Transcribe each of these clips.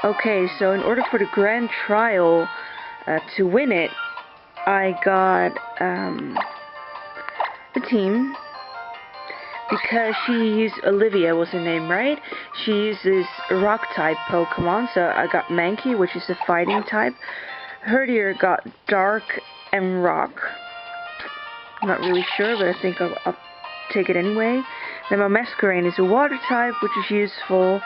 Okay, so in order for the grand trial to win it, I got a team because she used Olivia was her name, right? She uses rock type Pokemon, so I got Mankey, which is a fighting type. Herdier got dark and rock. I'm not really sure, but I think I'll take it anyway. Then my Masquerain is a water type, which is useful.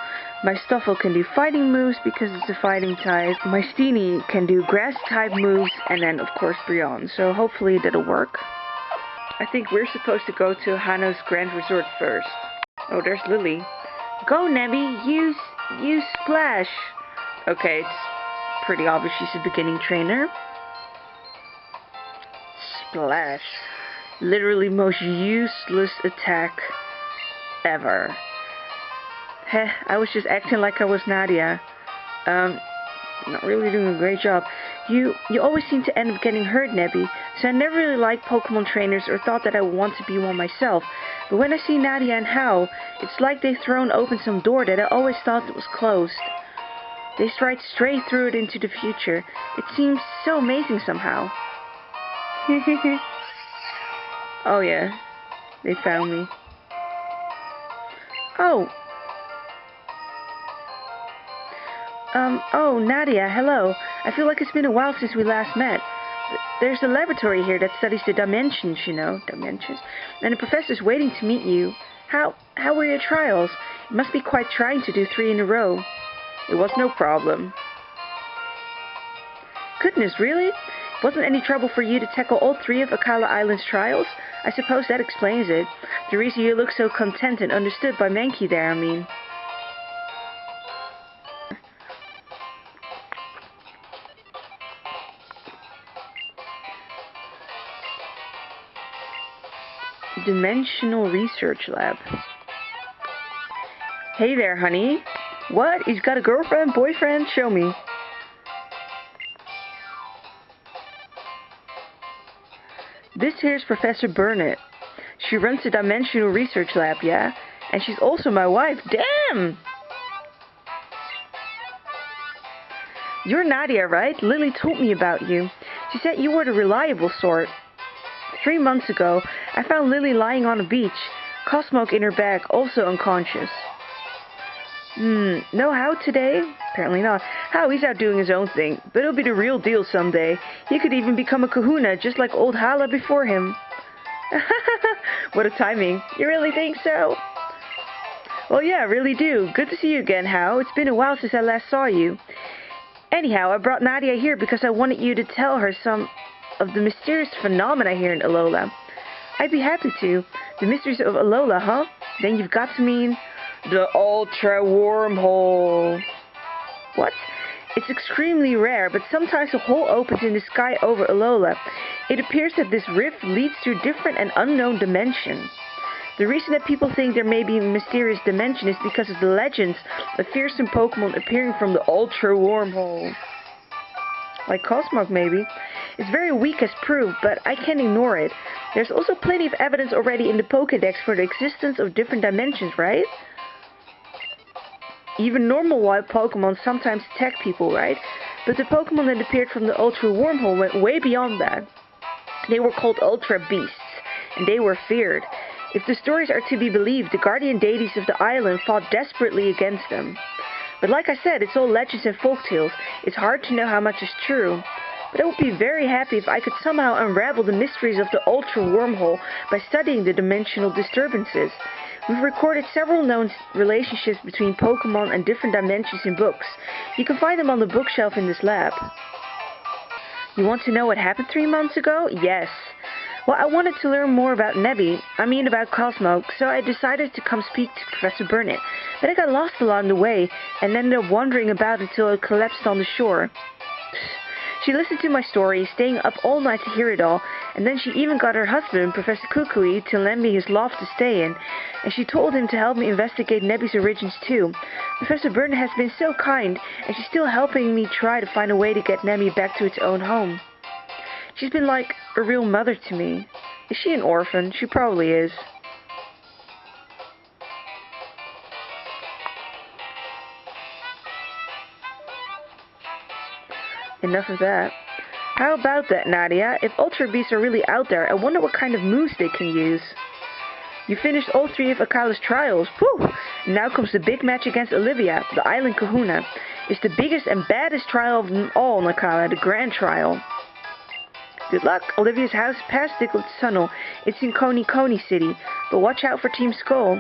My Stuffle can do fighting moves because it's a fighting type. My Steenie can do grass type moves, and then of course Brionne. So hopefully that'll work. I think we're supposed to go to Hano's Grand Resort first. Oh, there's Lillie. Go, Nebby! Use Splash! Okay, it's pretty obvious she's a beginning trainer. Splash. Literally most useless attack ever. Heh, I was just acting like I was Nadia. Not really doing a great job. You always seem to end up getting hurt, Nebby, so I never really liked Pokemon trainers or thought that I would want to be one myself. But when I see Nadia and Hao, it's like they've thrown open some door that I always thought was closed. They stride straight through it into the future. It seems so amazing somehow. Oh yeah, they found me. Oh, Nadia, hello. I feel like it's been a while since we last met. There's a laboratory here that studies the dimensions, you know, and the professor's waiting to meet you. How were your trials? It must be quite trying to do 3 in a row. It was no problem. Goodness, really? Wasn't any trouble for you to tackle all 3 of Akala Island's trials? I suppose that explains it. The reason you look so content and understood by Mankey there, I mean. Dimensional Research Lab. Hey there, honey. What? He's got a girlfriend, boyfriend? Show me. This here's Professor Burnett. She runs the Dimensional Research Lab, yeah? And she's also my wife. Damn! You're Nadia, right? Lillie told me about you. She said you were the reliable sort. 3 months ago, I found Lillie lying on a beach, Cosmog in her bag, also unconscious. No Hao today? Apparently not. Hao, he's out doing his own thing, but it'll be the real deal someday. He could even become a kahuna, just like old Hala before him. What a timing. You really think so? Well, yeah, I really do. Good to see you again, Hao. It's been a while since I last saw you. Anyhow, I brought Nadia here because I wanted you to tell her some of the mysterious phenomena here in Alola. I'd be happy to. The mysteries of Alola, huh? Then you've got to mean the Ultra Wormhole. What? It's extremely rare, but sometimes a hole opens in the sky over Alola. It appears that this rift leads to a different and unknown dimension. The reason that people think there may be a mysterious dimension is because of the legends of fearsome Pokemon appearing from the Ultra Wormhole. Like Cosmog, maybe. It's very weak as proof, but I can't ignore it. There's also plenty of evidence already in the Pokédex for the existence of different dimensions, right? Even normal wild Pokemon sometimes attack people, right? But the Pokemon that appeared from the Ultra Wormhole went way beyond that. They were called Ultra Beasts, and they were feared. If the stories are to be believed, the guardian deities of the island fought desperately against them. But like I said, it's all legends and folktales. It's hard to know how much is true. But I would be very happy if I could somehow unravel the mysteries of the Ultra Wormhole by studying the dimensional disturbances. We've recorded several known relationships between Pokemon and different dimensions in books. You can find them on the bookshelf in this lab. You want to know what happened 3 months ago? Yes. Well, I wanted to learn more about Nebby, about Cosmo, so I decided to come speak to Professor Burnett. But I got lost along the way, and ended up wandering about until I collapsed on the shore. She listened to my story, staying up all night to hear it all, and then she even got her husband, Professor KUKUI, to lend me his loft to stay in, and she told him to help me investigate Nebby's origins too. Professor Burnett has been so kind, and she's still helping me try to find a way to get Nebby back to its own home. She's been like a real mother to me. Is she an orphan? She probably is. enough of that. How about that, Nadia? If Ultra Beasts are really out there, I wonder what kind of moves they can use. You finished all 3 of Akala's trials. Whew! Now comes the big match against Olivia, the Island Kahuna. It's the biggest and baddest trial of them all in Akala, the Grand Trial. Good luck. Olivia's house is past Diglett's tunnel. It's in Koni City, but watch out for Team Skull.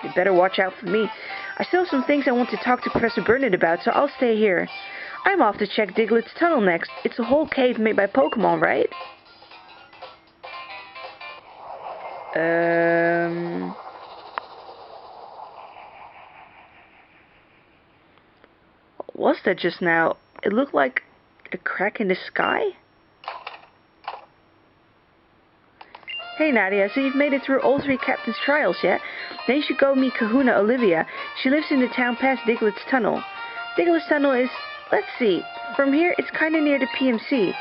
You better watch out for me. I still have some things I want to talk to Professor Burnett about, so I'll stay here. I'm off to check Diglett's tunnel next. It's a whole cave made by Pokémon, right? What was that just now? It looked like a crack in the sky? Hey Nadia, so you've made it through all 3 captain's trials yet? Then you should go meet Kahuna Olivia. She lives in the town past Diglett's tunnel. Diglett's tunnel is, let's see, from here it's kinda near the PMC.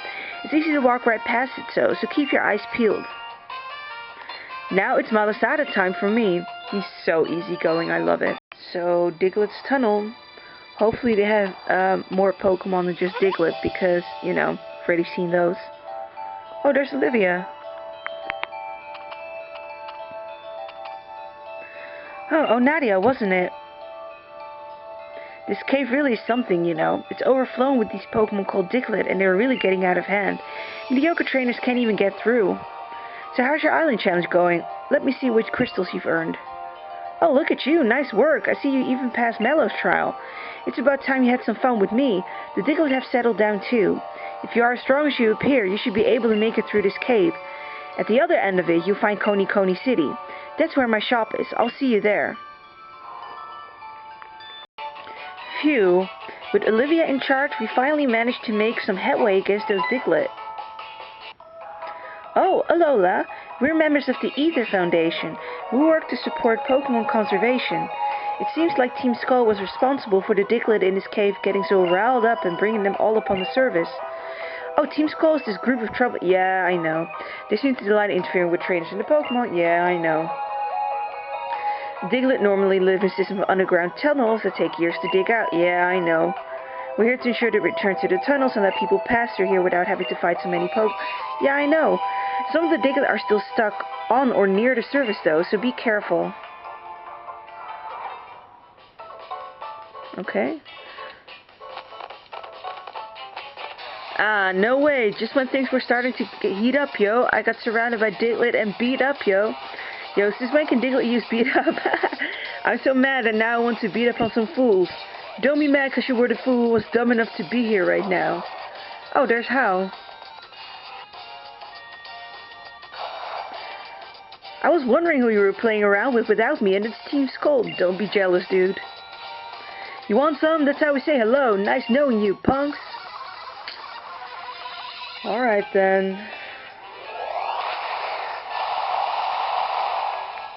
It's easy to walk right past it so keep your eyes peeled. Now it's Malasada time for me. He's so easygoing, I love it. So, Diglett's tunnel. Hopefully they have more Pokemon than just Diglett because, you know, I've already seen those. Oh, there's Olivia. Oh, Nadia, wasn't it? This cave really is something, you know. It's overflowing with these Pokemon called Diglett, and they're really getting out of hand. Mediocre trainers can't even get through. So how's your island challenge going? Let me see which crystals you've earned. Oh, look at you. Nice work. I see you even passed Mellow's trial. It's about time you had some fun with me. The Diglett have settled down too. If you are as strong as you appear, you should be able to make it through this cave. At the other end of it, you'll find Koni City. That's where my shop is. I'll see you there. Phew. With Olivia in charge, we finally managed to make some headway against those Diglett. Oh, Alola. We're members of the Aether Foundation. We work to support Pokemon conservation. It seems like Team Skull was responsible for the Diglett in this cave getting so riled up and bringing them all upon the surface. Oh, Team Skull is this group of trouble. Yeah, I know. They seem to delight in interfering with trainers in the Pokemon. Yeah, I know. Diglett normally live in a system of underground tunnels that take years to dig out. Yeah, I know. We're here to ensure the return to the tunnels and let people pass through here without having to fight so many Yeah, I know. Some of the Diglett are still stuck on or near the surface though, so be careful. Okay. Ah, no way. Just when things were starting to heat up, yo, I got surrounded by Diglett and beat up, yo. Yo, since when can Diglett use beat up? I'm so mad and now I want to beat up on some fools. Don't be mad because you were the fool who was dumb enough to be here right now. Oh, there's Hal. I was wondering who you were playing around with without me, and it's Team Skull. Don't be jealous, dude. You want some? That's how we say hello. Nice knowing you, punks. Alright then.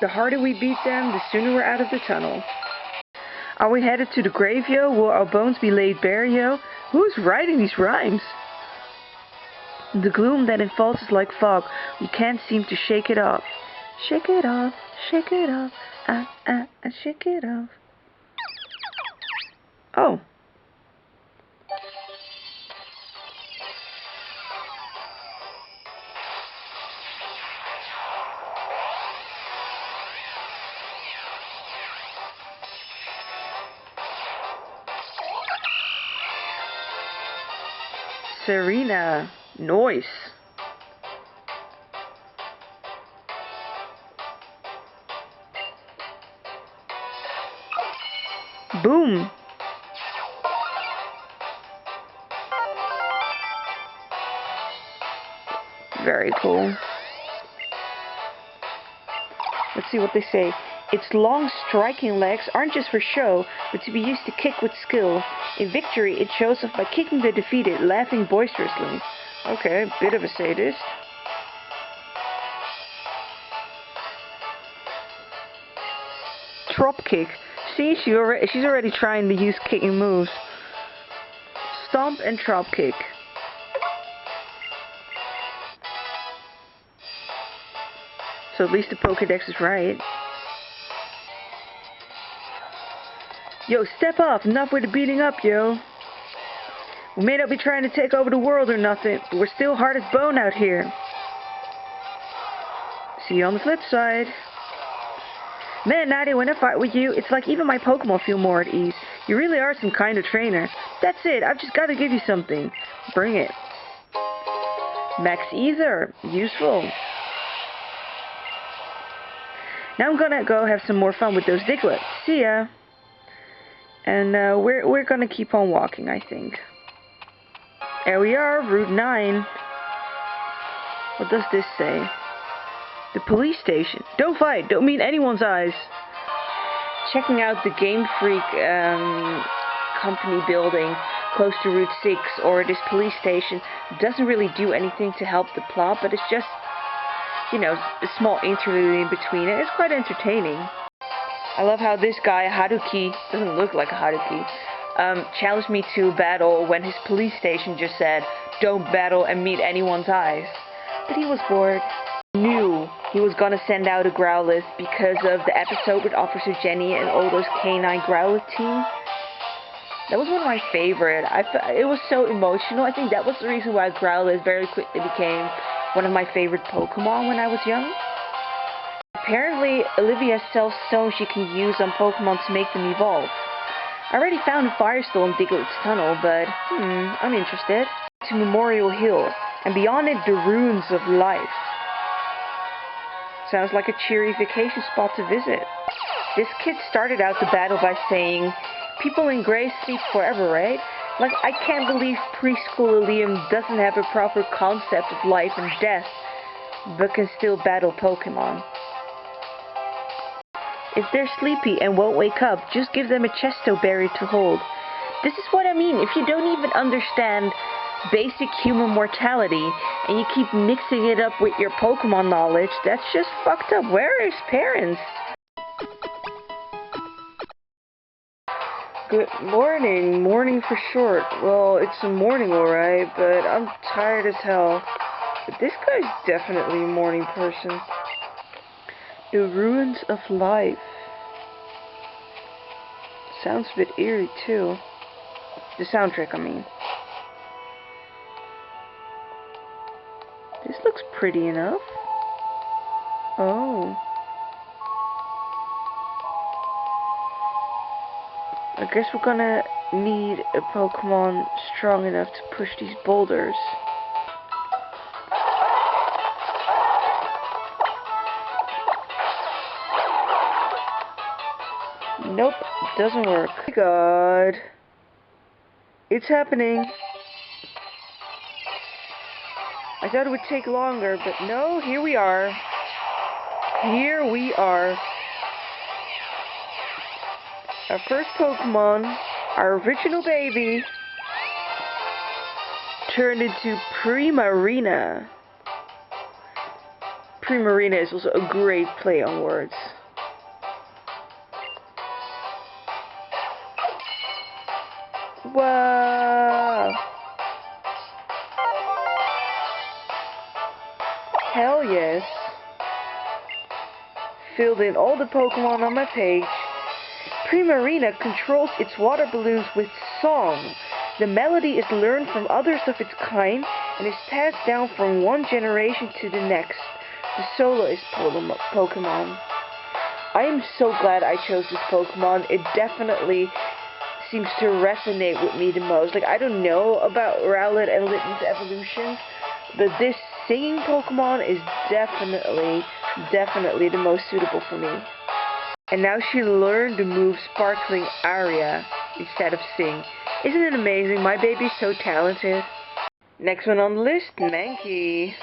The harder we beat them, the sooner we're out of the tunnel. Are we headed to the grave, yo? Will our bones be laid bare, yo? Who's writing these rhymes? The gloom that enfolds us like fog. We can't seem to shake it off. Shake it off, shake it off, shake it off. Oh. Serena. Noise. Boom. Very cool. Let's see what they say. Its long striking legs aren't just for show, but to be used to kick with skill. In victory, it shows off by kicking the defeated, laughing boisterously. Okay, bit of a sadist. Drop kick. See, she's already trying to use kicking moves. Stomp and drop kick. So at least the Pokédex is right. Yo, step up! Enough with the beating up, yo! We may not be trying to take over the world or nothing, but we're still hard as bone out here. See you on the flip side. Man, Nadia, when I fight with you, it's like even my Pokemon feel more at ease. You really are some kind of trainer. That's it, I've just got to give you something. Bring it. Max Aether. Useful. Now I'm gonna go have some more fun with those Diglets. See ya. And we're gonna keep on walking, I think. There we are, Route 9. What does this say? The police station. Don't fight. Don't meet anyone's eyes. Checking out the Game Freak company building close to Route 6 or this police station doesn't really do anything to help the plot, but it's just, you know, a small interlude in between it. It's quite entertaining. I love how this guy, Haruki, doesn't look like a Haruki, challenged me to battle when his police station just said, don't battle and meet anyone's eyes. But he was bored. Knew he was gonna send out a Growlithe because of the episode with Officer Jenny and all those canine Growlithe teams. That was one of my favorite. It was so emotional. I think that was the reason why Growlithe very quickly became one of my favorite Pokemon when I was young. Apparently, Olivia sells stones she can use on Pokemon to make them evolve. I already found a Firestone in Diglett's tunnel, but I'm interested. To Memorial Hill, and beyond it, the ruins of life. Sounds like a cheery vacation spot to visit. This kid started out the battle by saying, people in gray sleep forever, right? Like, I can't believe preschool Liam doesn't have a proper concept of life and death, but can still battle Pokemon. If they're sleepy and won't wake up, just give them a Chesto berry to hold. This is what I mean. If you don't even understand basic human mortality and you keep mixing it up with your Pokemon knowledge, that's just fucked up. Where are his parents? Good morning. Morning for short. Well, it's a morning alright, but I'm tired as hell. But this guy's definitely a morning person. The ruins of life. Sounds a bit eerie too. The soundtrack, I mean. This looks pretty enough. Oh. I guess we're gonna need a Pokemon strong enough to push these boulders. Nope, doesn't work. Oh my god. It's happening. I thought it would take longer, but no, here we are. Here we are. Our first Pokemon, our original baby, turned into Primarina. Primarina is also a great play on words. Wow! Hell yes! Filled in all the Pokemon on my page. Primarina controls its water balloons with song. The melody is learned from others of its kind and is passed down from one generation to the next. The soloist Pokemon. I am so glad I chose this Pokemon. It definitely seems to resonate with me the most. Like, I don't know about Rowlet and Litten's evolutions, but this singing Pokemon is definitely the most suitable for me. And now she learned the move Sparkling Aria instead of Sing. Isn't it amazing? My baby's so talented. Next one on the list, Mankey.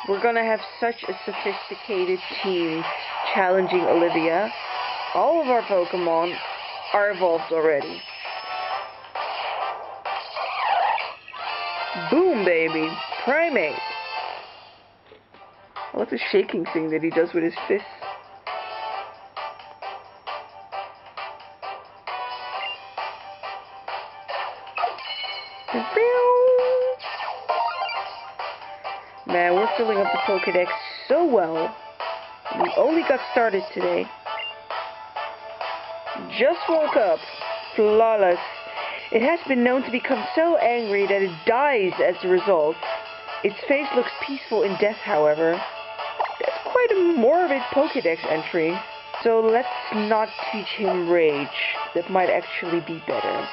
We're gonna have such a sophisticated team challenging Olivia. All of our Pokemon are evolved already. Boom, baby. Primate. I love the shaking thing that he does with his fists. Man, we're filling up the Pokédex so well. We only got started today. Just woke up. Flawless. It has been known to become so angry that it dies as a result. Its face looks peaceful in death, however. That's quite a morbid Pokédex entry. So let's not teach him rage. That might actually be better.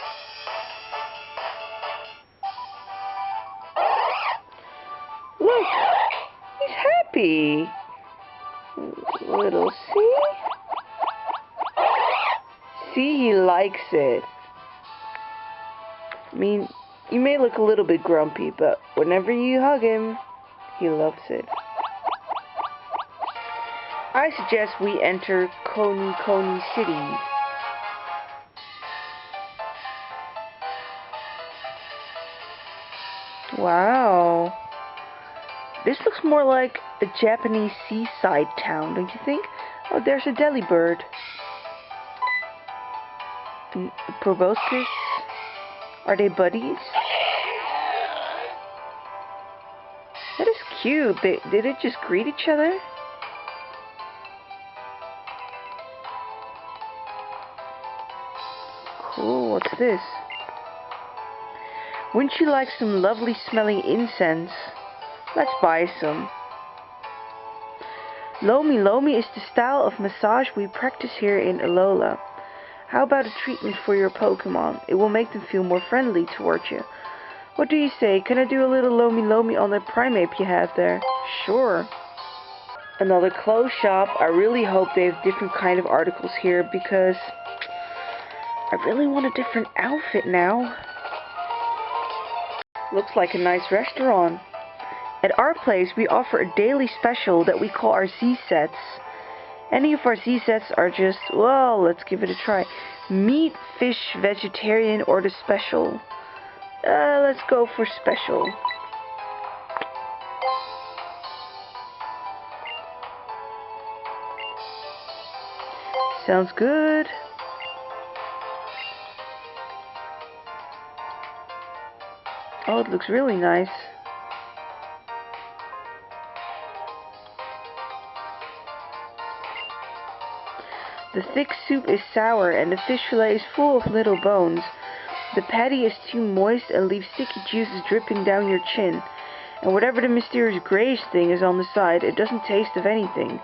Look! He's happy! Little see? See, he likes it. I mean, you may look a little bit grumpy, but whenever you hug him, he loves it. I suggest we enter KUKUI City. Wow. This looks more like a Japanese seaside town, don't you think? Oh, there's a Delibird. A proboscis. Are they buddies? That is cute. Did it just greet each other? Cool, what's this? Wouldn't you like some lovely smelling incense? Let's buy some. Lomi Lomi is the style of massage we practice here in Alola. How about a treatment for your Pokémon? It will make them feel more friendly towards you. What do you say? Can I do a little Lomi Lomi on that Primeape you have there? Sure. Another clothes shop. I really hope they have different kind of articles here because I really want a different outfit now. Looks like a nice restaurant. At our place, we offer a daily special that we call our Z-sets. Any of our Z-sets are just, well, let's give it a try. Meat, fish, vegetarian, or the special. Let's go for special. Sounds good. Oh, it looks really nice. The thick soup is sour and the fish fillet is full of little bones. The patty is too moist and leaves sticky juices dripping down your chin. And whatever the mysterious grayish thing is on the side, it doesn't taste of anything.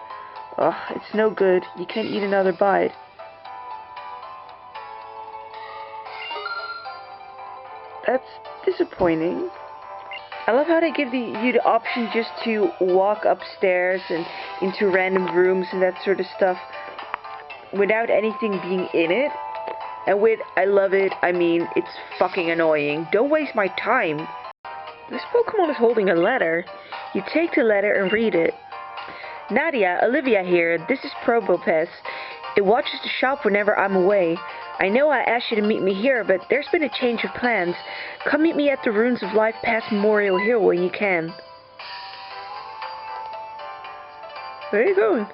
Ugh, it's no good. You can't eat another bite. That's disappointing. I love how they give you the option just to walk upstairs and into random rooms and that sort of stuff without anything being in it. And with I love it, I mean it's fucking annoying. Don't waste my time. This Pokemon is holding a letter. You take the letter and read it. Nadia, Olivia here. This is Probopes. It watches the shop whenever I'm away. I know I asked you to meet me here, but there's been a change of plans. Come meet me at the Ruins of Life Past Memorial Hill when you can. Where are you going?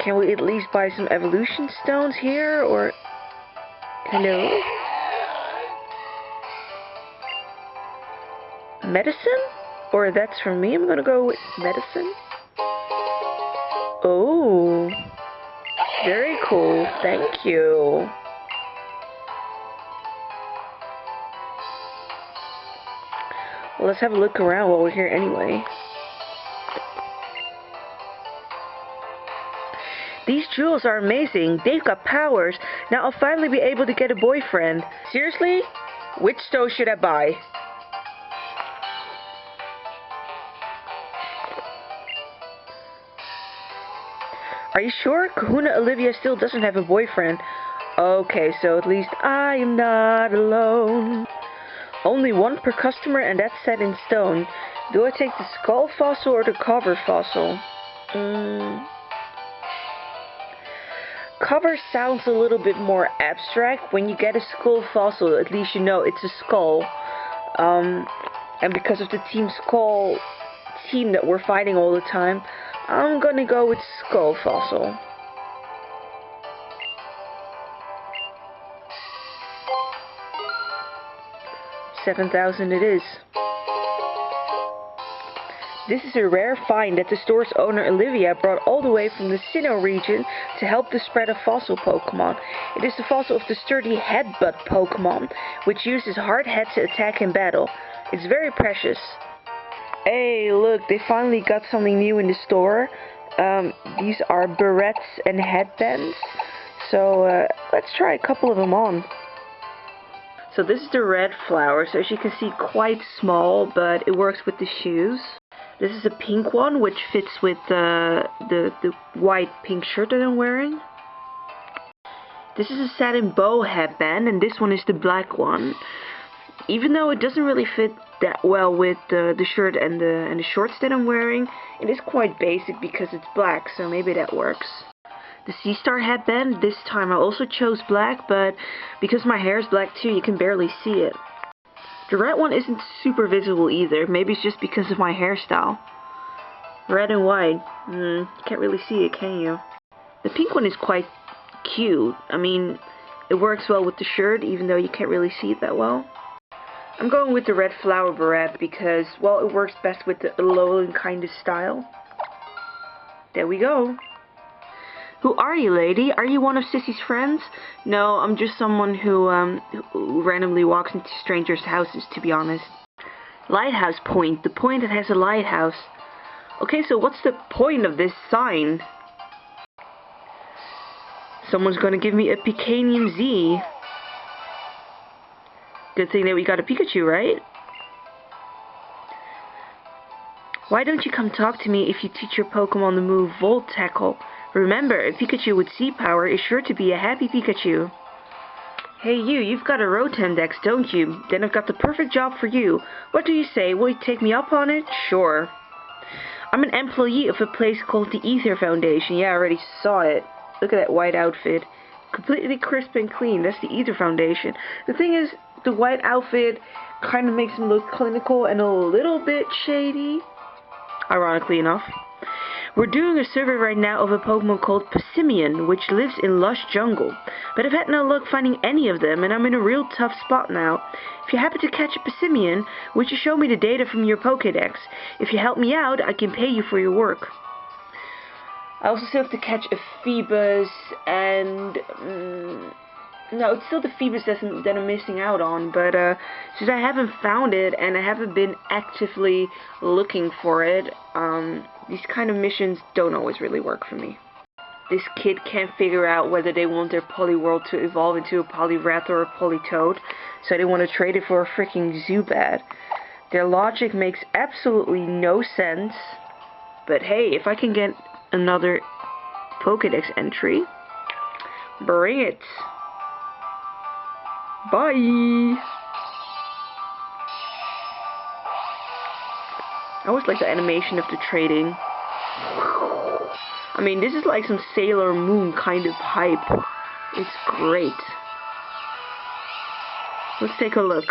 Can we at least buy some evolution stones here, or... Hello? Medicine? Or that's for me? I'm gonna go with medicine. Oh. Very cool. Thank you. Well, let's have a look around while we're here anyway. These jewels are amazing. They've got powers. Now I'll finally be able to get a boyfriend. Seriously? Which stone should I buy? Are you sure? Kahuna Olivia still doesn't have a boyfriend. Okay, so at least I am not alone. Only one per customer and that's set in stone. Do I take the skull fossil or the cover fossil? Cover sounds a little bit more abstract. When you get a skull fossil, at least you know it's a skull. And because of the Team Skull team that we're fighting all the time, I'm gonna go with skull fossil. 7,000 it is. This is a rare find that the store's owner Olivia brought all the way from the Sinnoh region to help the spread of fossil Pokémon. It is the fossil of the sturdy Headbutt Pokémon, which uses hard head to attack in battle. It's very precious. Hey, look, they finally got something new in the store. These are barrettes and headbands. So let's try a couple of them on. So this is the red flower, so as you can see quite small, but it works with the shoes. This is a pink one, which fits with the white pink shirt that I'm wearing. This is a satin bow headband, and this one is the black one. Even though it doesn't really fit that well with the shirt and the shorts that I'm wearing, it is quite basic because it's black, so maybe that works. The Sea Star headband, this time I also chose black, but because my hair is black too, you can barely see it. The red one isn't super visible either, maybe it's just because of my hairstyle. Red and white, you can't really see it, can you? The pink one is quite cute. I mean, it works well with the shirt, even though you can't really see it that well. I'm going with the red flower barrette because, well, it works best with the Alolan kind of style. There we go. Who are you, lady? Are you one of Sissy's friends? No, I'm just someone who randomly walks into strangers' houses, to be honest. Lighthouse point. The point that has a lighthouse. Okay, so what's the point of this sign? Someone's gonna give me a Picanium Z. Good thing that we got a Pikachu, right? Why don't you come talk to me if you teach your Pokemon the move Volt Tackle? Remember, a Pikachu with C-Power is sure to be a happy Pikachu. Hey you've got a Rotom-Dex, don't you? Then I've got the perfect job for you. What do you say? Will you take me up on it? Sure. I'm an employee of a place called the Aether Foundation. Yeah, I already saw it. Look at that white outfit. Completely crisp and clean. That's the Aether Foundation. The thing is, the white outfit kind of makes him look clinical and a little bit shady. Ironically enough. We're doing a survey right now of a Pokemon called Passimian, which lives in lush jungle. But I've had no luck finding any of them, and I'm in a real tough spot now. If you happen to catch a Passimian, would you show me the data from your Pokédex? If you help me out, I can pay you for your work. I also still have to catch a Phoebus, and... no, it's still the Phoebus that I'm missing out on, but since I haven't found it, and I haven't been actively looking for it, these kind of missions don't always really work for me. This kid can't figure out whether they want their Poliwhirl to evolve into a Poliwrath or a Politoad, so they want to trade it for a freaking Zubat. Their logic makes absolutely no sense, but hey, if I can get another Pokédex entry, bring it! Bye! I always like the animation of the trading. I mean, this is like some Sailor Moon kind of hype. It's great. Let's take a look.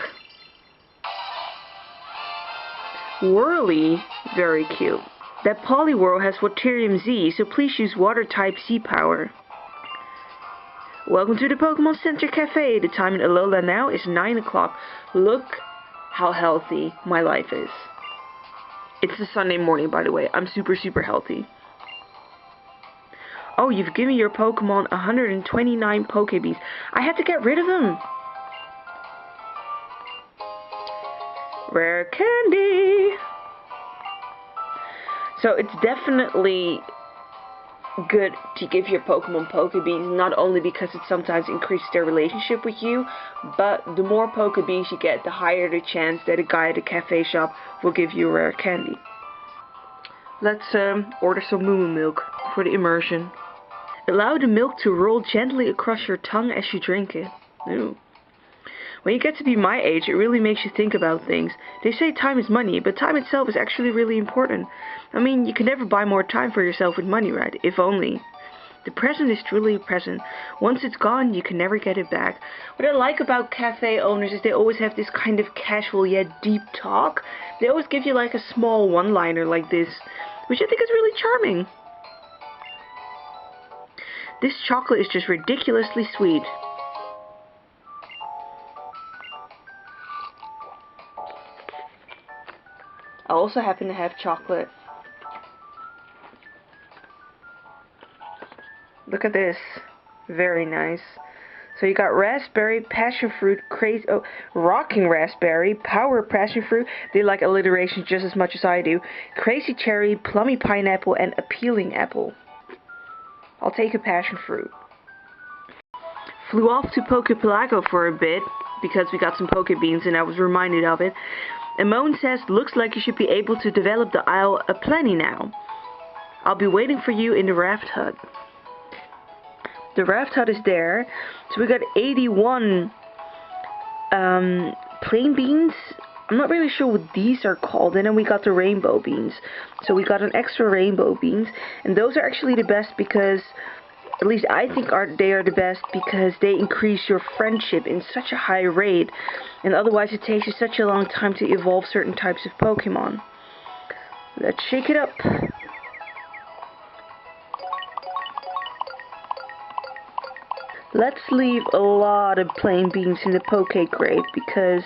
Whirly, very cute. That Poliwhirl has Waterium Z, so please use Water-type Z-Power. Welcome to the Pokemon Center Cafe. The time in Alola now is 9 o'clock. Look how healthy my life is. It's a Sunday morning, by the way. I'm super healthy. Oh, you've given your Pokemon 129 Pokebees. I had to get rid of them. Rare candy. So it's definitely good to give your Pokemon Pokebees, not only because it sometimes increases their relationship with you, but the more Pokebees you get, the higher the chance that a guy at a cafe shop will give you rare candy. Let's order some Moo milk for the immersion. Allow the milk to roll gently across your tongue as you drink it. Ooh. When you get to be my age, it really makes you think about things. They say time is money, but time itself is actually really important. I mean, you can never buy more time for yourself with money, right? If only. The present is truly a present. Once it's gone, you can never get it back. What I like about cafe owners is they always have this kind of casual yet deep talk. They always give you like a small one-liner like this, which I think is really charming. This chocolate is just ridiculously sweet. I also happen to have chocolate. Look at this. Very nice. So you got raspberry, passion fruit, crazy, rocking raspberry, power passion fruit. They like alliteration just as much as I do. Crazy cherry, plummy pineapple, and appealing apple. I'll take a passion fruit. Flew off to Poképelago for a bit because we got some Poke Beans and I was reminded of it. And Moan says, looks like you should be able to develop the Isle aplenty now. I'll be waiting for you in the raft hut. The raft hut is there. So we got 81 plain beans. I'm not really sure what these are called. And then we got the rainbow beans. So we got an extra rainbow beans. And those are actually the best because, at least I think they are the best because they increase your friendship in such a high rate. And otherwise it takes you such a long time to evolve certain types of Pokemon. Let's shake it up. Let's leave a lot of plain beans in the Poke Grade because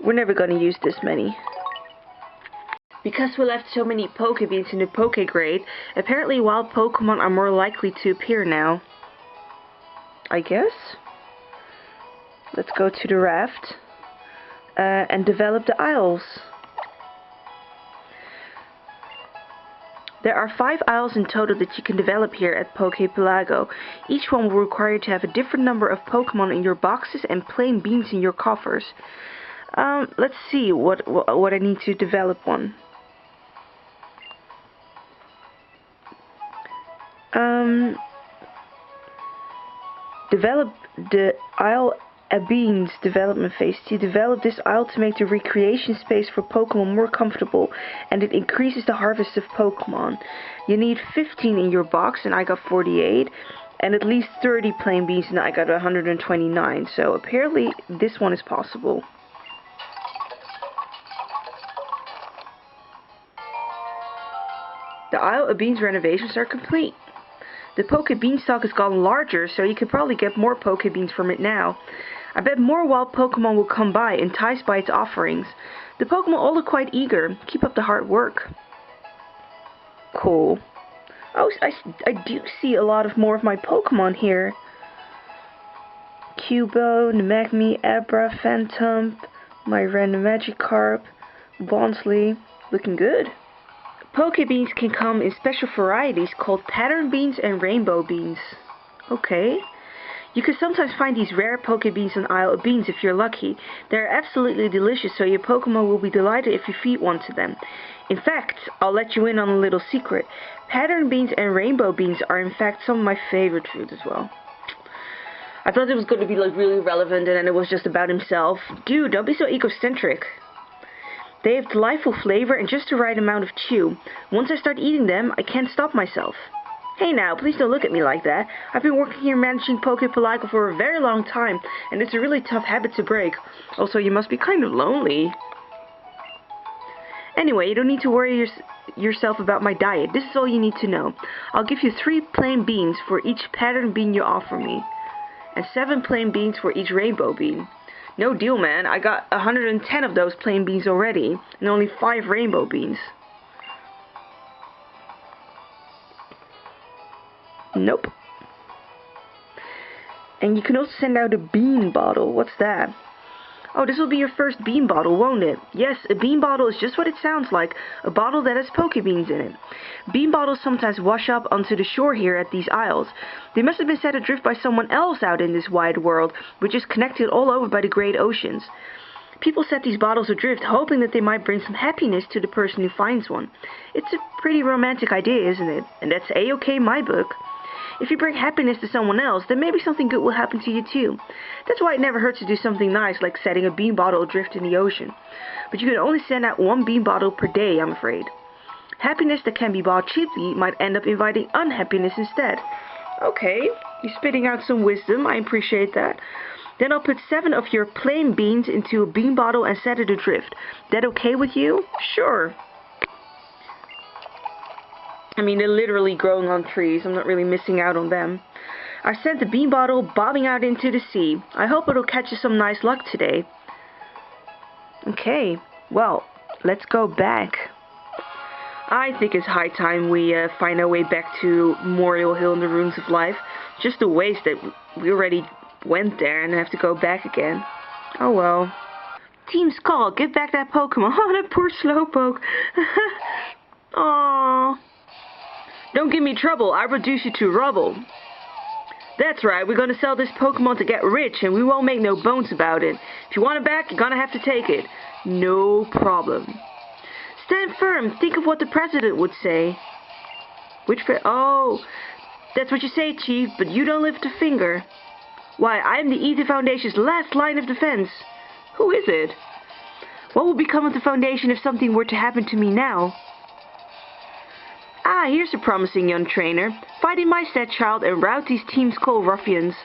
we're never going to use this many. Because we left so many Poke Beans in the Poke Grade, apparently wild Pokemon are more likely to appear now. I guess? Let's go to the raft and develop the Isles. There are 5 Isles in total that you can develop here at Poképelago. Each one will require you to have a different number of Pokemon in your boxes and plain beans in your coffers. Let's see what I need to develop one. Develop the Isle Beans development phase. To develop this isle to make the recreation space for Pokemon more comfortable, and it increases the harvest of Pokemon. You need 15 in your box, and I got 48, and at least 30 plain beans, and I got 129. So apparently this one is possible. The Isle of Beans renovations are complete. The Poke Beanstalk has gotten larger, so you could probably get more Poke Beans from it now. I bet more wild Pokemon will come by, enticed by its offerings. The Pokemon all look quite eager. Keep up the hard work. Cool. Oh, I do see a lot more of my Pokemon here. Cubo, Nemagmi, Abra, Phantom, my random Magikarp, Bonsly. Looking good. Poke Beans can come in special varieties called pattern beans and rainbow beans. Okay. You can sometimes find these rare Poke Beans on Isle of Beans if you're lucky. They're absolutely delicious, so your Pokemon will be delighted if you feed one to them. In fact, I'll let you in on a little secret. Pattern beans and rainbow beans are in fact some of my favorite food as well. I thought it was going to be like really relevant and then it was just about himself. Dude, don't be so egocentric. They have delightful flavor and just the right amount of chew. Once I start eating them, I can't stop myself. Hey now, please don't look at me like that. I've been working here managing Poképelago for a very long time, and it's a really tough habit to break. Also, you must be kind of lonely. Anyway, you don't need to worry yourself about my diet. This is all you need to know. I'll give you 3 plain beans for each pattern bean you offer me, and 7 plain beans for each rainbow bean. No deal, man. I got 110 of those plain beans already, and only 5 rainbow beans. Nope. And you can also send out a bean bottle. What's that? Oh, this will be your first bean bottle, won't it? Yes, a bean bottle is just what it sounds like. A bottle that has Poke Beans in it. Bean bottles sometimes wash up onto the shore here at these isles. They must have been set adrift by someone else out in this wide world, which is connected all over by the great oceans. People set these bottles adrift, hoping that they might bring some happiness to the person who finds one. It's a pretty romantic idea, isn't it? And that's A-okay in my book. If you bring happiness to someone else, then maybe something good will happen to you too. That's why it never hurts to do something nice like setting a bean bottle adrift in the ocean. But you can only send out 1 bean bottle per day, I'm afraid. Happiness that can be bought cheaply might end up inviting unhappiness instead. Okay, you're spitting out some wisdom, I appreciate that. Then I'll put 7 of your plain beans into a bean bottle and set it adrift. That okay with you? Sure. I mean, they're literally growing on trees. I'm not really missing out on them. I sent the bean bottle bobbing out into the sea. I hope it'll catch you some nice luck today. Okay, well, let's go back. I think it's high time we find our way back to Memorial Hill in the Ruins of Life. Just a waste that we already went there and have to go back again. Oh well. Team Skull, give back that Pokemon. Oh, that poor Slowpoke. Aww. Don't give me trouble, I'll reduce you to rubble. That's right, we're gonna sell this Pokemon to get rich, and we won't make no bones about it. If you want it back, you're gonna have to take it. No problem. Stand firm, think of what the president would say. Oh, that's what you say, Chief, but you don't lift a finger. Why, I am the Aether Foundation's last line of defense. Who is it? What will become of the Foundation if something were to happen to me now? Ah, here's a promising young trainer. Fighting my stepchild and rout these Team Skull ruffians.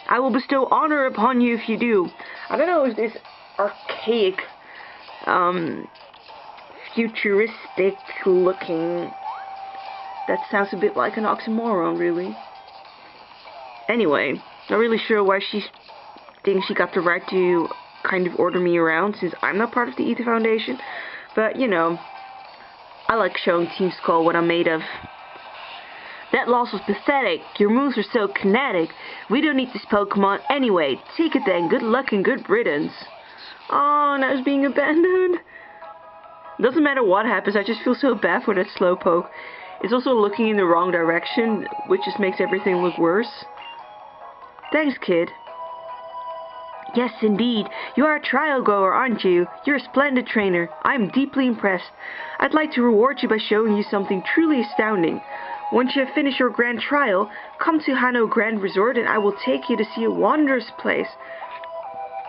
I will bestow honor upon you if you do. I don't know if this archaic, futuristic looking... That sounds a bit like an oxymoron, really. Anyway, not really sure why she thinks she got the right to kind of order me around, since I'm not part of the Aether Foundation. But, you know, I like showing Team Skull what I'm made of. That loss was pathetic. Your moves are so kinetic. We don't need this Pokemon anyway. Take it then. Good luck and good riddance. Oh, now it's being abandoned. Doesn't matter what happens, I just feel so bad for that Slowpoke. It's also looking in the wrong direction, which just makes everything look worse. Thanks, kid. Yes, indeed. You are a trial goer, aren't you? You're a splendid trainer. I'm deeply impressed. I'd like to reward you by showing you something truly astounding. Once you have finished your grand trial, come to Hano Grand Resort and I will take you to see a wondrous place.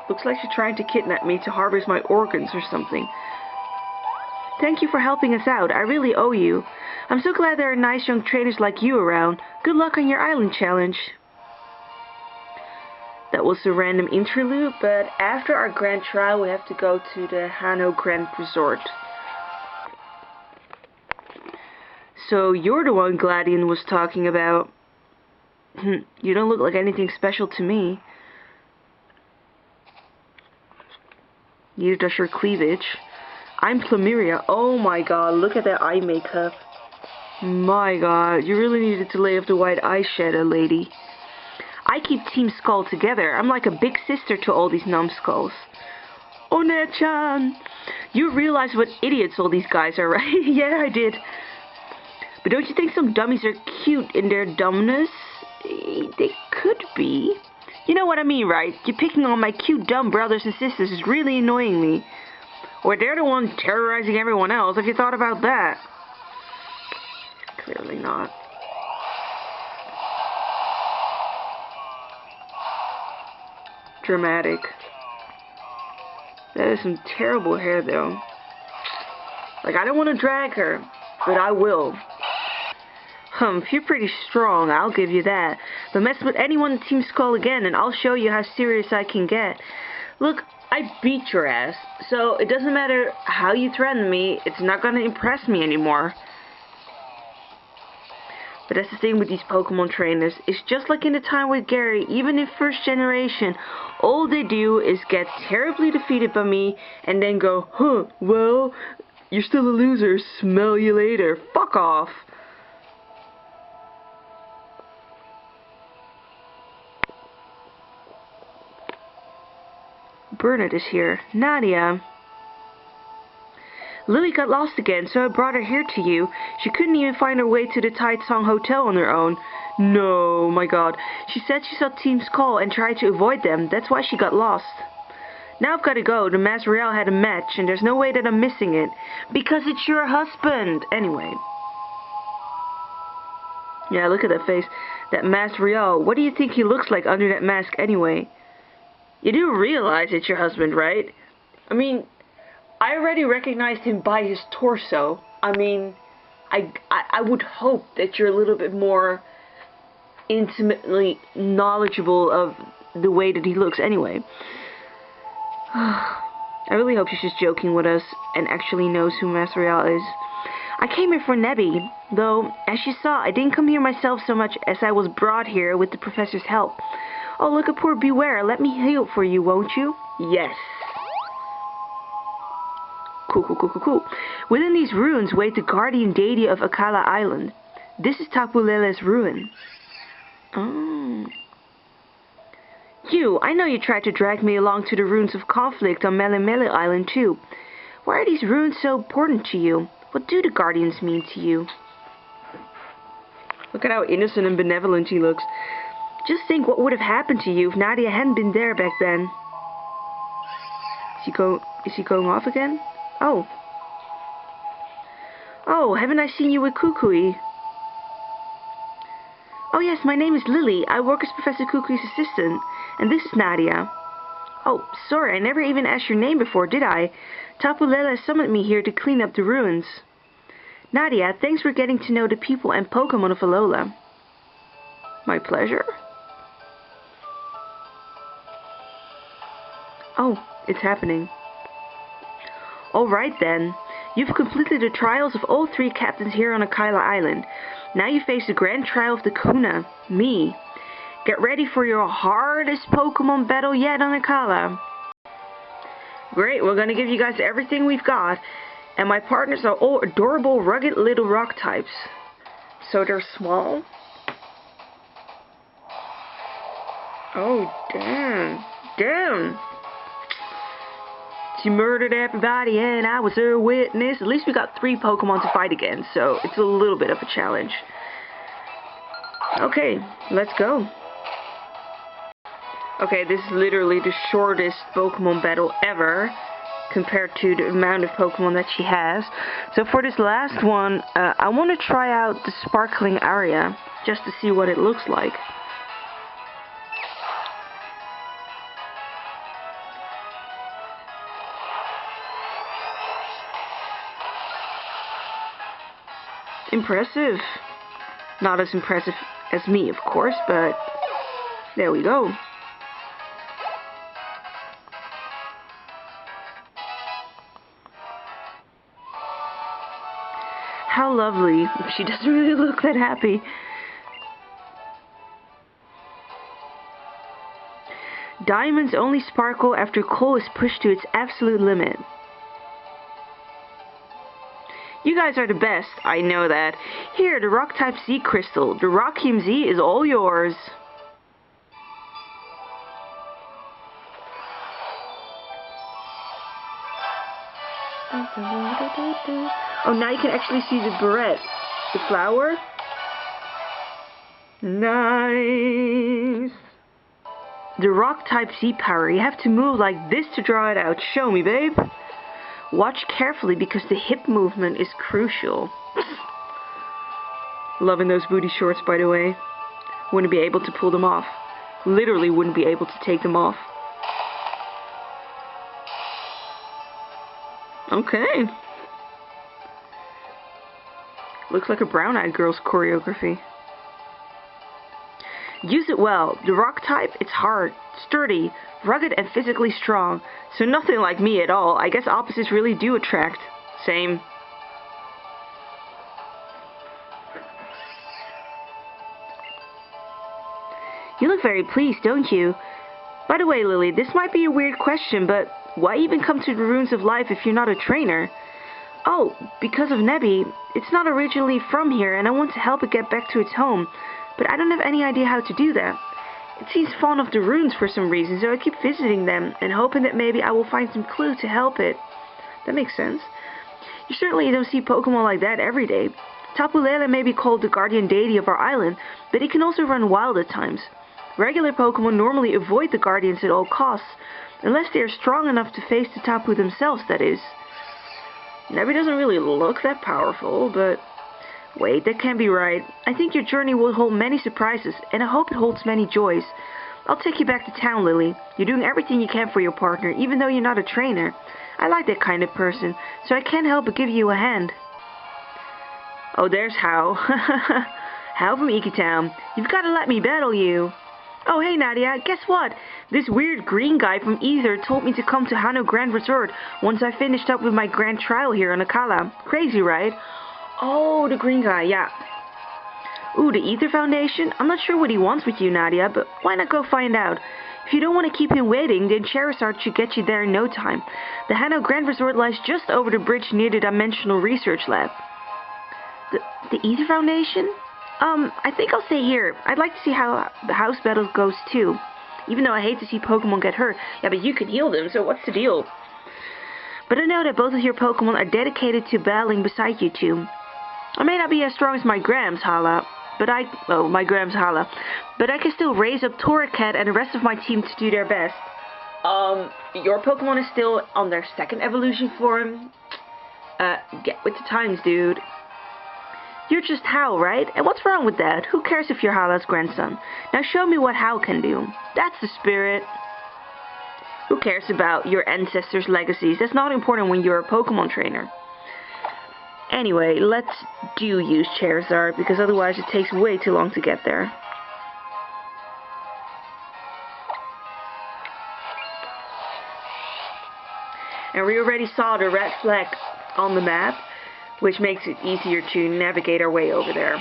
Looks like she's trying to kidnap me to harvest my organs or something. Thank you for helping us out. I really owe you. I'm so glad there are nice young trainers like you around. Good luck on your island challenge. That was a random interlude, but after our grand trial we have to go to the Hano Grand Resort. So you're the one Gladian was talking about. You don't look like anything special to me. Neither does your cleavage. I'm Plumeria. Oh my god, look at that eye makeup. My god, you really needed to lay off the white eyeshadow, lady. I keep Team Skull together. I'm like a big sister to all these numbskulls. One-chan! You realize what idiots all these guys are, right? Yeah, I did. But don't you think some dummies are cute in their dumbness? They could be. You know what I mean, right? You're picking on my cute dumb brothers and sisters is really annoying me. Or they're the ones terrorizing everyone else. Have you thought about that? Clearly not. Dramatic. That is some terrible hair, though. Like, I don't want to drag her, but I will. You're pretty strong, I'll give you that. But mess with anyone in Team Skull again, and I'll show you how serious I can get. Look, I beat your ass, so it doesn't matter how you threaten me, it's not gonna impress me anymore. But that's the thing with these Pokemon trainers. It's just like in the time with Gary, even in first generation, all they do is get terribly defeated by me, and then go, huh, well, you're still a loser, smell you later, fuck off. Bernard is here. Nadia. Lily got lost again, so I brought her here to you. She couldn't even find her way to the Taitsong Hotel on her own. No, my god. She said she saw Team Skull and tried to avoid them. That's why she got lost. Now I've got to go. The Mass Real had a match, and there's no way that I'm missing it. Because it's your husband. Anyway. Yeah, look at that face. That Mass Real. What do you think he looks like under that mask anyway? You do realize it's your husband, right? I mean, I already recognized him by his torso. I mean, I would hope that you're a little bit more intimately knowledgeable of the way that he looks anyway. I really hope she's just joking with us and actually knows who Master Real is. I came here for Nebby, though, as you saw, I didn't come here myself so much as I was brought here with the professor's help. Oh, look at poor Beware. Let me heal for you, won't you? Yes. Cool. Within these ruins wait the guardian deity of Akala Island. This is Tapu Lele's ruin. Oh. You, I know you tried to drag me along to the ruins of conflict on Mele Island too. Why are these ruins so important to you? What do the guardians mean to you? Look at how innocent and benevolent he looks. Just think what would have happened to you if Nadia hadn't been there back then. Is he going off again? Oh. Oh, haven't I seen you with Kukui? Oh yes, my name is Lillie. I work as Professor Kukui's assistant. And this is Nadia. Oh, sorry, I never even asked your name before, did I? Tapu Lele summoned me here to clean up the ruins. Nadia, thanks for getting to know the people and Pokémon of Alola. My pleasure. Oh, it's happening. Alright then. You've completed the trials of all 3 captains here on Akala Island. Now you face the grand trial of the Kuna, me. Get ready for your hardest Pokémon battle yet on Akala. Great, we're gonna give you guys everything we've got. And my partners are all adorable, rugged little rock types. So they're small? Oh, damn. Damn! She murdered everybody and I was her witness. At least we got 3 Pokemon to fight against, so it's a little bit of a challenge. Okay, let's go. Okay, this is literally the shortest Pokemon battle ever compared to the amount of Pokemon that she has. So for this last one, I want to try out the sparkling area just to see what it looks like. Impressive. Not as impressive as me, of course, but there we go. How lovely. She doesn't really look that happy. Diamonds only sparkle after coal is pushed to its absolute limit. You guys are the best, I know that. Here, the Rock-type Z crystal. The Rockium Z is all yours. Oh, now you can actually see the barrette. The flower. Nice. The Rock-type Z power. You have to move like this to draw it out. Show me, babe. Watch carefully because the hip movement is crucial. Loving those booty shorts, by the way. Wouldn't be able to pull them off. Literally wouldn't be able to take them off. Okay. Looks like a brown-eyed girl's choreography. Use it well. The rock type, it's hard, sturdy, rugged, and physically strong. So nothing like me at all. I guess opposites really do attract. Same. You look very pleased, don't you? By the way, Lillie, this might be a weird question, but why even come to the Ruins of Life if you're not a trainer? Oh, because of Nebby. It's not originally from here, and I want to help it get back to its home. But I don't have any idea how to do that. It seems fond of the ruins for some reason, so I keep visiting them and hoping that maybe I will find some clue to help it. That makes sense. You certainly don't see Pokemon like that every day. Tapu Lele may be called the guardian deity of our island, but it can also run wild at times. Regular Pokemon normally avoid the guardians at all costs, unless they are strong enough to face the Tapu themselves, that is. Nebby doesn't really look that powerful, but... Wait, that can't be right. I think your journey will hold many surprises, and I hope it holds many joys. I'll take you back to town, Lillie. You're doing everything you can for your partner, even though you're not a trainer. I like that kind of person, so I can't help but give you a hand. Oh, there's Hao. Hao from Iki Town. You've got to let me battle you. Oh, hey, Nadia, guess what? This weird green guy from Aether told me to come to Hano Grand Resort once I finished up with my grand trial here on Akala. Crazy, right? Oh, the green guy, yeah. Ooh, the Aether Foundation? I'm not sure what he wants with you, Nadia, but why not go find out? If you don't want to keep him waiting, then Charizard should get you there in no time. The Hano Grand Resort lies just over the bridge near the Dimensional Research Lab. The Aether Foundation? I think I'll stay here. I'd like to see how the house battle goes too. Even though I hate to see Pokemon get hurt. Yeah, but you can heal them, so what's the deal? But I know that both of your Pokemon are dedicated to battling beside you two. I may not be as strong as my Grams Hala, but I can still raise up Torracat and the rest of my team to do their best. Your Pokemon is still on their second evolution form. Get with the times, dude. You're just Hal, right? And what's wrong with that? Who cares if you're Hala's grandson? Now show me what Hal can do. That's the spirit. Who cares about your ancestors' legacies? That's not important when you're a Pokemon trainer. Anyway, let's use Charizard, because otherwise it takes way too long to get there. And we already saw the red flag on the map, which makes it easier to navigate our way over there.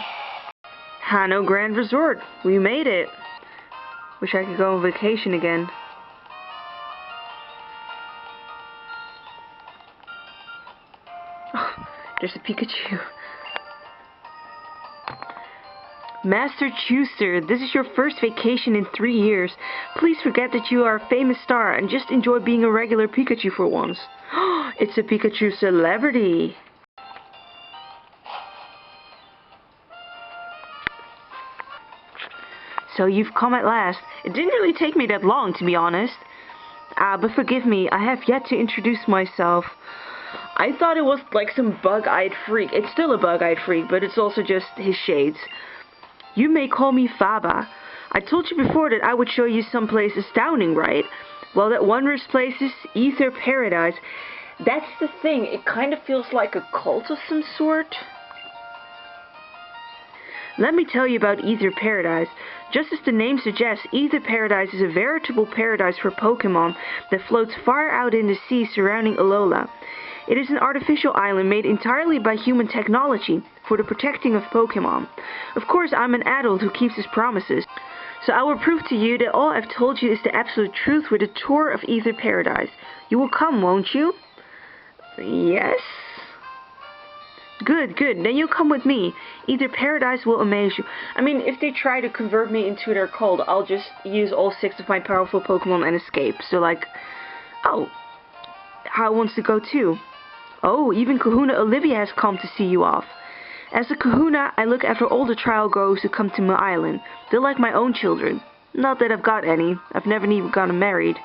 Hano Grand Resort. We made it. Wish I could go on vacation again. Oh, there's a Pikachu. Master Chooster, this is your first vacation in 3 years. Please forget that you are a famous star and just enjoy being a regular Pikachu for once. It's a Pikachu celebrity. So you've come at last. It didn't really take me that long, to be honest. But forgive me, I have yet to introduce myself. I thought it was like some bug-eyed freak. It's still a bug-eyed freak, but it's also just his shades. You may call me Faba. I told you before that I would show you someplace astounding, right? Well, that wondrous place is Aether Paradise. That's the thing. It kind of feels like a cult of some sort. Let me tell you about Aether Paradise. Just as the name suggests, Aether Paradise is a veritable paradise for Pokémon that floats far out in the sea surrounding Alola. It is an artificial island made entirely by human technology for the protecting of Pokémon. Of course, I'm an adult who keeps his promises, so I will prove to you that all I've told you is the absolute truth with a tour of Aether Paradise. You will come, won't you? Yes? Good, good. Then you'll come with me. Aether Paradise will amaze you. I mean, if they try to convert me into their cult, I'll just use all 6 of my powerful Pokemon and escape. So, like, oh, Hal wants to go too. Oh, even Kahuna Olivia has come to see you off. As a Kahuna, I look after all the trial goers who come to my island. They're like my own children. Not that I've got any. I've never even gotten married.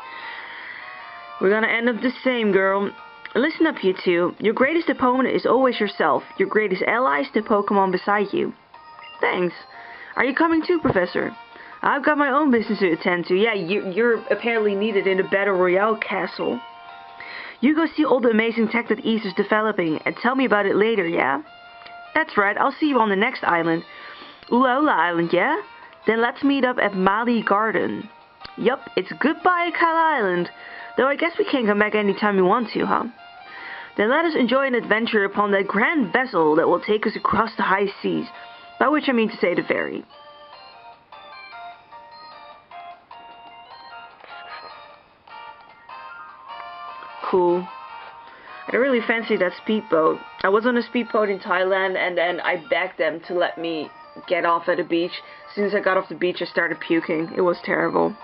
We're gonna end up the same, girl. Listen up, you two. Your greatest opponent is always yourself. Your greatest ally is the Pokemon beside you. Thanks. Are you coming too, Professor? I've got my own business to attend to. Yeah, you're apparently needed in the Battle Royale castle. You go see all the amazing tech that Aether's developing and tell me about it later, yeah? That's right, I'll see you on the next island. Ula Island, yeah? Then let's meet up at Mali Garden. Yup, it's goodbye Kala Island. Though I guess we can come back anytime we want to, huh? Then let us enjoy an adventure upon that grand vessel that will take us across the high seas. By which I mean to say the ferry. Cool. I really fancy that speedboat. I was on a speedboat in Thailand and then I begged them to let me get off at the beach. As soon as I got off the beach I started puking. It was terrible.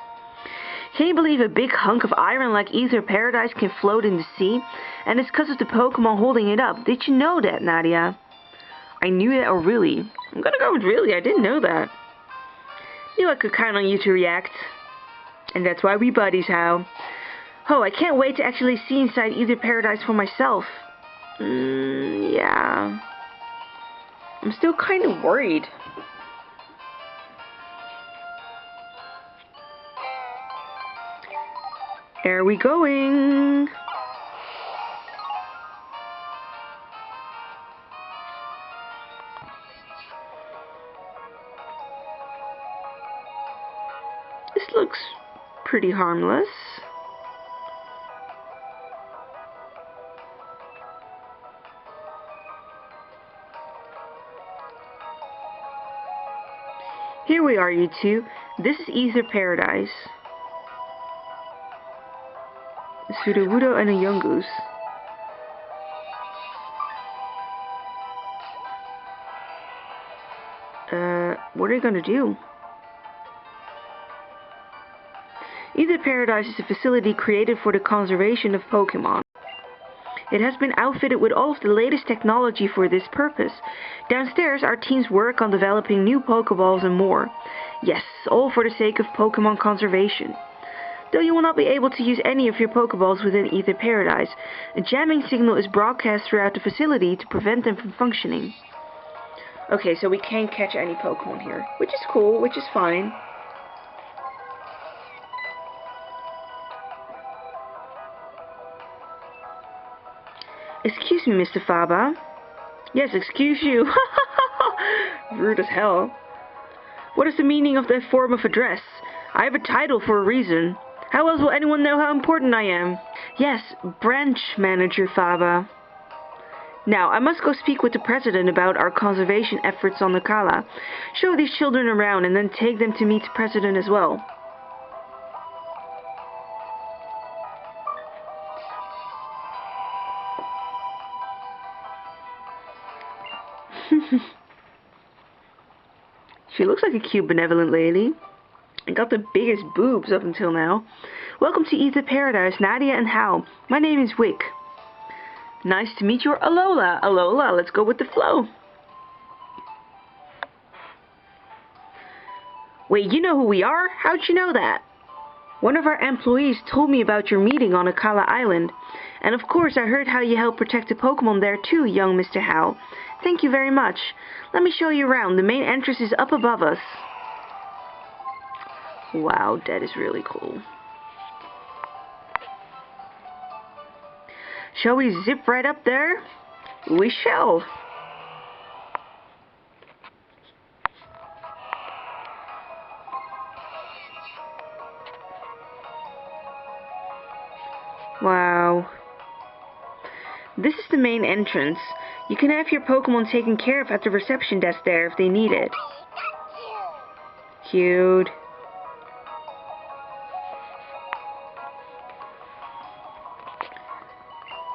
Can you believe a big hunk of iron like Aether Paradise can float in the sea? And it's because of the Pokemon holding it up. Did you know that, Nadia? I knew that, or really? I'm gonna go with really, I didn't know that. Knew I could count on you to react. And that's why we buddies, Hal. Oh, I can't wait to actually see inside Aether Paradise for myself. Yeah. I'm still kind of worried. Are we going? This looks pretty harmless. Here we are, you two. This is Aether Paradise. A Sudowoodo and a Yungoos. What are they gonna do? Aether Paradise is a facility created for the conservation of Pokémon. It has been outfitted with all of the latest technology for this purpose. Downstairs, our teams work on developing new Pokeballs and more. Yes, all for the sake of Pokémon conservation. Though you will not be able to use any of your Pokeballs within Aether Paradise, a jamming signal is broadcast throughout the facility to prevent them from functioning. Okay, so we can't catch any Pokemon here, which is cool, which is fine. Excuse me, Mr. Faba. Yes, excuse you. Rude as hell. What is the meaning of that form of address? I have a title for a reason. How else will anyone know how important I am? Yes, branch manager Faba. Now, I must go speak with the president about our conservation efforts on the Kala. Show these children around and then take them to meet the president as well. She looks like a cute, benevolent lady. And got the biggest boobs up until now. Welcome to Aether Paradise, Nadia and Hal. My name is Wick. Nice to meet you, Alola. Alola, let's go with the flow. Wait, you know who we are? How'd you know that? One of our employees told me about your meeting on Akala Island. And of course I heard how you help protect the Pokemon there too, young Mr. Hal. Thank you very much. Let me show you around. The main entrance is up above us. Wow, that is really cool. Shall we zip right up there? We shall. Wow. This is the main entrance. You can have your Pokemon taken care of at the reception desk there if they need it. Cute.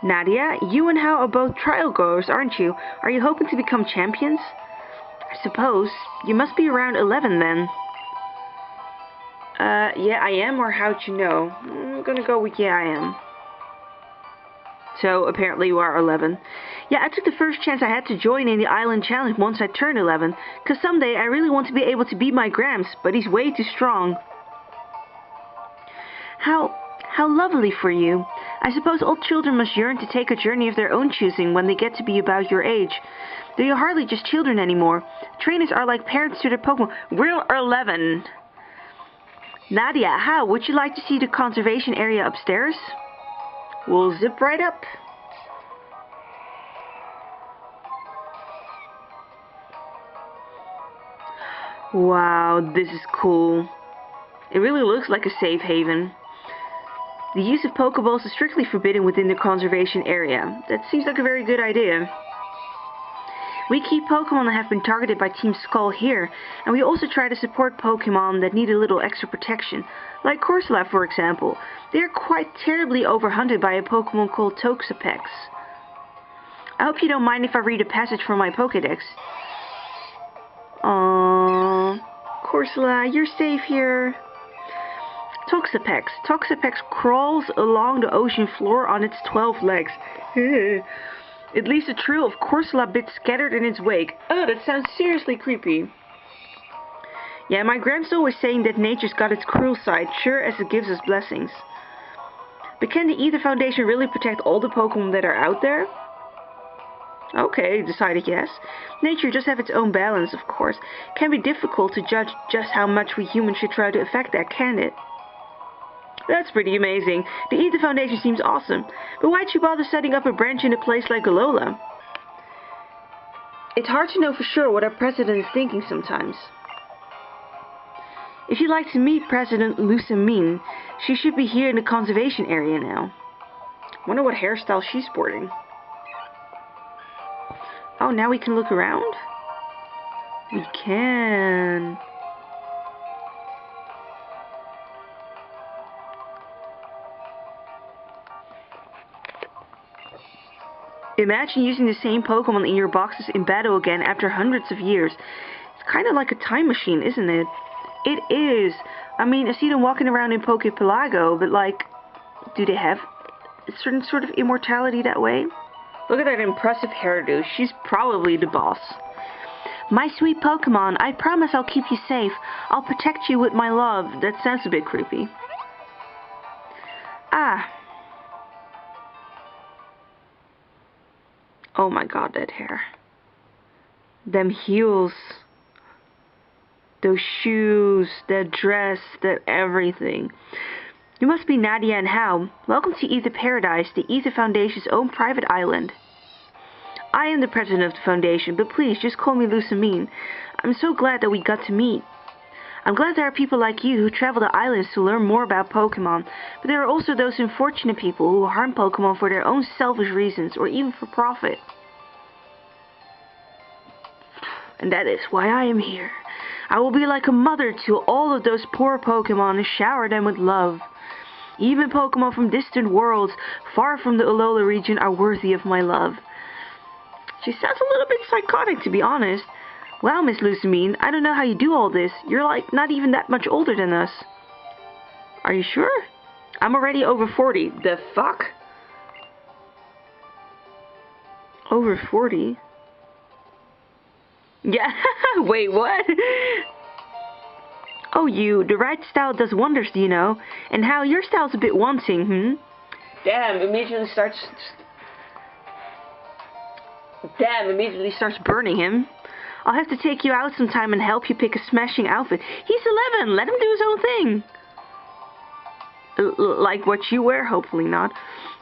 Nadia, you and Hal are both trial goers, aren't you? Are you hoping to become champions? I suppose. You must be around 11 then. Yeah, I am, or how'd you know? I'm gonna go with yeah, I am. So, apparently you are 11. Yeah, I took the first chance I had to join in the Island Challenge once I turned 11, cause someday I really want to be able to beat my Gramps, but he's way too strong. How lovely for you. I suppose all children must yearn to take a journey of their own choosing when they get to be about your age. Though you're hardly just children anymore. Trainers are like parents to their Pokemon. We're 11. Nadia, how would you like to see the conservation area upstairs? We'll zip right up. Wow, this is cool. It really looks like a safe haven. The use of Pokeballs is strictly forbidden within the conservation area. That seems like a very good idea. We keep Pokemon that have been targeted by Team Skull here, and we also try to support Pokemon that need a little extra protection, like Corsola for example. They are quite terribly overhunted by a Pokemon called Toxapex. I hope you don't mind if I read a passage from my Pokédex. Aww, Corsola, you're safe here. Toxapex. Toxapex crawls along the ocean floor on its 12 legs. It leaves a trail of Corsola bits scattered in its wake. Oh, that sounds seriously creepy. Yeah, my Gramps always saying that nature's got its cruel side, sure as it gives us blessings. But can the Aether Foundation really protect all the Pokemon that are out there? Okay, decided yes. Nature does have its own balance, of course. It can be difficult to judge just how much we humans should try to affect that, can it? That's pretty amazing. The Aether Foundation seems awesome. But why'd you bother setting up a branch in a place like Alola? It's hard to know for sure what our president is thinking sometimes. If you'd like to meet President Lusamine, she should be here in the conservation area now. Wonder what hairstyle she's sporting. Oh, now we can look around? We can. Imagine using the same Pokemon in your boxes in battle again after hundreds of years. It's kind of like a time machine, isn't it? It is. I mean, I see them walking around in Poképelago, but like, do they have a certain sort of immortality that way? Look at that impressive hairdo. She's probably the boss. My sweet Pokemon, I promise I'll keep you safe. I'll protect you with my love. That sounds a bit creepy. Ah. Oh my god, that hair. Them heels. Those shoes, that dress, that everything. You must be Nadia and Hao. Welcome to Aether Paradise, the Aether Foundation's own private island. I am the president of the foundation, but please just call me Lucamine. I'm so glad that we got to meet. I'm glad there are people like you who travel the islands to learn more about Pokemon, but there are also those unfortunate people who harm Pokemon for their own selfish reasons or even for profit. And that is why I am here. I will be like a mother to all of those poor Pokemon and shower them with love. Even Pokemon from distant worlds, far from the Alola region, are worthy of my love. She sounds a little bit psychotic, to be honest. Wow, Miss Lucamine, I don't know how you do all this. You're like not even that much older than us. Are you sure? I'm already over 40. The fuck? Over 40? Yeah, wait, what? Oh, you, the right style does wonders, do you know? And how your style's a bit wanting, Damn, immediately starts burning him. I'll have to take you out sometime and help you pick a smashing outfit. He's 11, let him do his own thing. Like what you wear, hopefully not.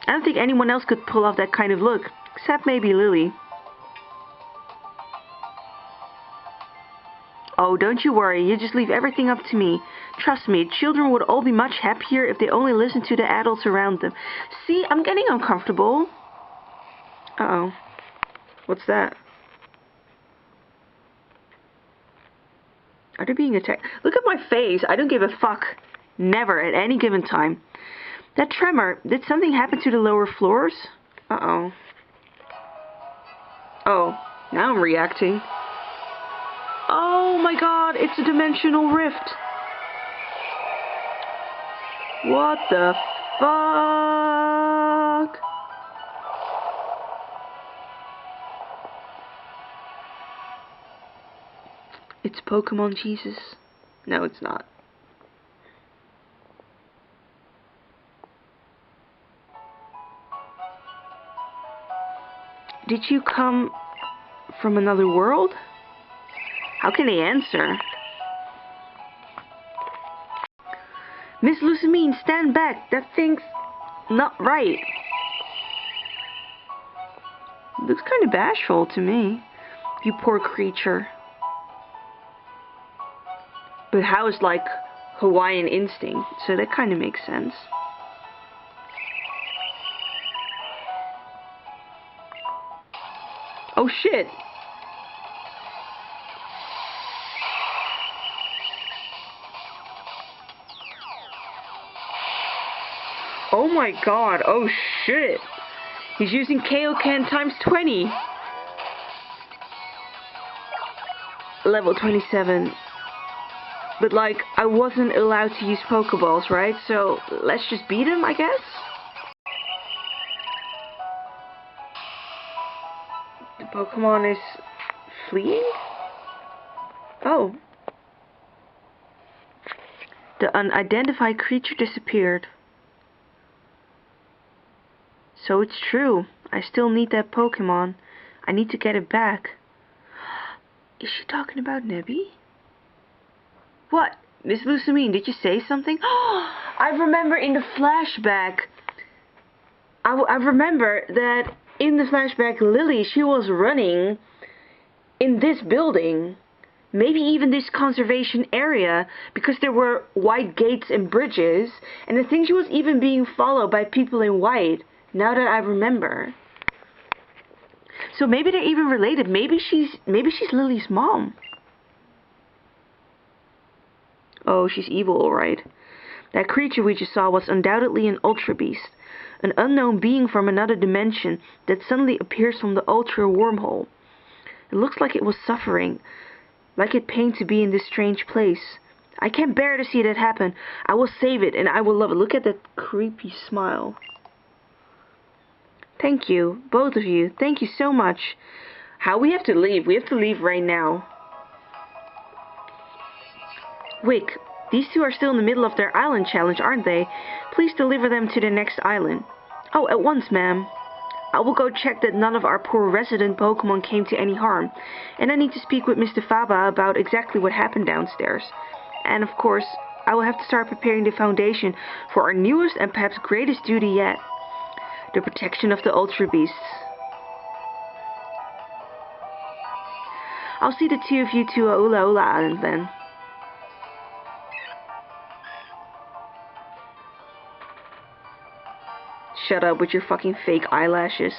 I don't think anyone else could pull off that kind of look, except maybe Lillie. Oh, don't you worry, you just leave everything up to me. Trust me, children would all be much happier if they only listened to the adults around them. See, I'm getting uncomfortable. Uh-oh. What's that? Are they being attacked? Look at my face. I don't give a fuck. Never, at any given time. That tremor, did something happen to the lower floors? Uh-oh. Oh, now I'm reacting. Oh my god, it's a dimensional rift. What the fuck? It's Pokemon Jesus. No, it's not. Did you come from another world? How can they answer? Miss Lucamine, stand back. That thing's not right. Looks kind of bashful to me. You poor creature. But Hao is like Hawaiian instinct, so that kind of makes sense. Oh shit! Oh my god, oh shit! He's using Kaioken times 20! Level 27. But like, I wasn't allowed to use Pokeballs, right? So, let's just beat him, I guess? The Pokemon is fleeing? Oh. The unidentified creature disappeared. So it's true. I still need that Pokemon. I need to get it back. Is she talking about Nebby? What? Miss Lucamine, did you say something? I remember in the flashback. I remember that in the flashback, Lillie, she was running in this building. Maybe even this conservation area, because there were white gates and bridges, and I think she was even being followed by people in white, now that I remember. So maybe they're even related. Maybe she's Lillie's mom. Oh, she's evil, alright. That creature we just saw was undoubtedly an Ultra Beast. An unknown being from another dimension that suddenly appears from the ultra wormhole. It looks like it was suffering, like it pained to be in this strange place. I can't bear to see that happen. I will save it and I will love it. Look at that creepy smile. Thank you, both of you. Thank you so much. How? We have to leave. We have to leave right now. Wick, these two are still in the middle of their island challenge, aren't they? Please deliver them to the next island. Oh, at once, ma'am. I will go check that none of our poor resident Pokémon came to any harm. And I need to speak with Mr. Faba about exactly what happened downstairs. And of course, I will have to start preparing the foundation for our newest and perhaps greatest duty yet. The protection of the Ultra Beasts. I'll see the two of you to Ula Ula Island then. Shut up with your fucking fake eyelashes.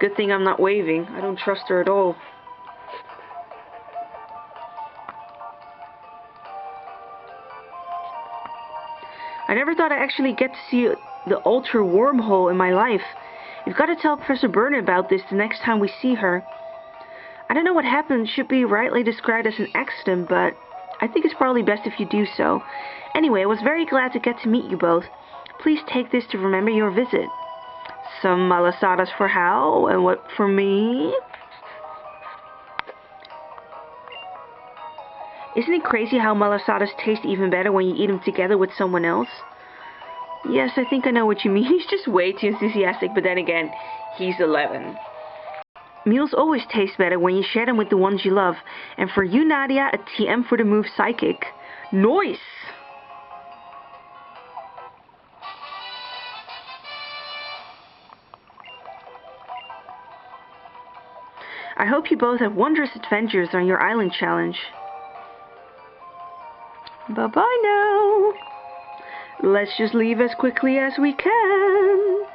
Good thing I'm not waving. I don't trust her at all. I never thought I'd actually get to see the ultra wormhole in my life. You've got to tell Professor Burnett about this the next time we see her. I don't know what happened should be rightly described as an accident, but I think it's probably best if you do so. Anyway, I was very glad to get to meet you both. Please take this to remember your visit. Some malasadas for Hal, and what for me? Isn't it crazy how malasadas taste even better when you eat them together with someone else? Yes, I think I know what you mean. He's just way too enthusiastic, but then again, he's 11. Meals always taste better when you share them with the ones you love. And for you, Nadia, a TM for the move Psychic. Nice! I hope you both have wondrous adventures on your island challenge. Bye-bye now. Let's just leave as quickly as we can.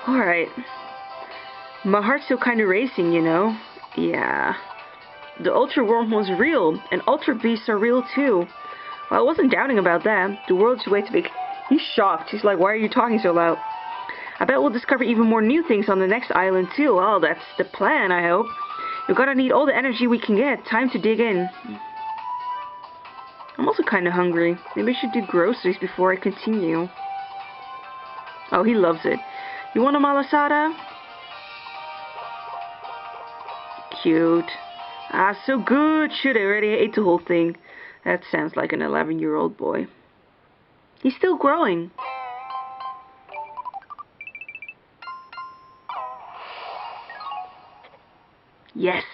Alright. My heart's still kind of racing, you know. Yeah. The Ultra Wormhole is real, and Ultra Beasts are real too. Well, I wasn't doubting about that. The world's way too big. He's shocked. He's like, why are you talking so loud? I bet we'll discover even more new things on the next island too. Oh, that's the plan, I hope. We're gonna need all the energy we can get. Time to dig in. I'm also kind of hungry. Maybe I should do groceries before I continue. Oh, he loves it. You want a malasada? Cute. Ah, so good. Should I already ate the whole thing. That sounds like an 11-year-old boy. He's still growing. Yes.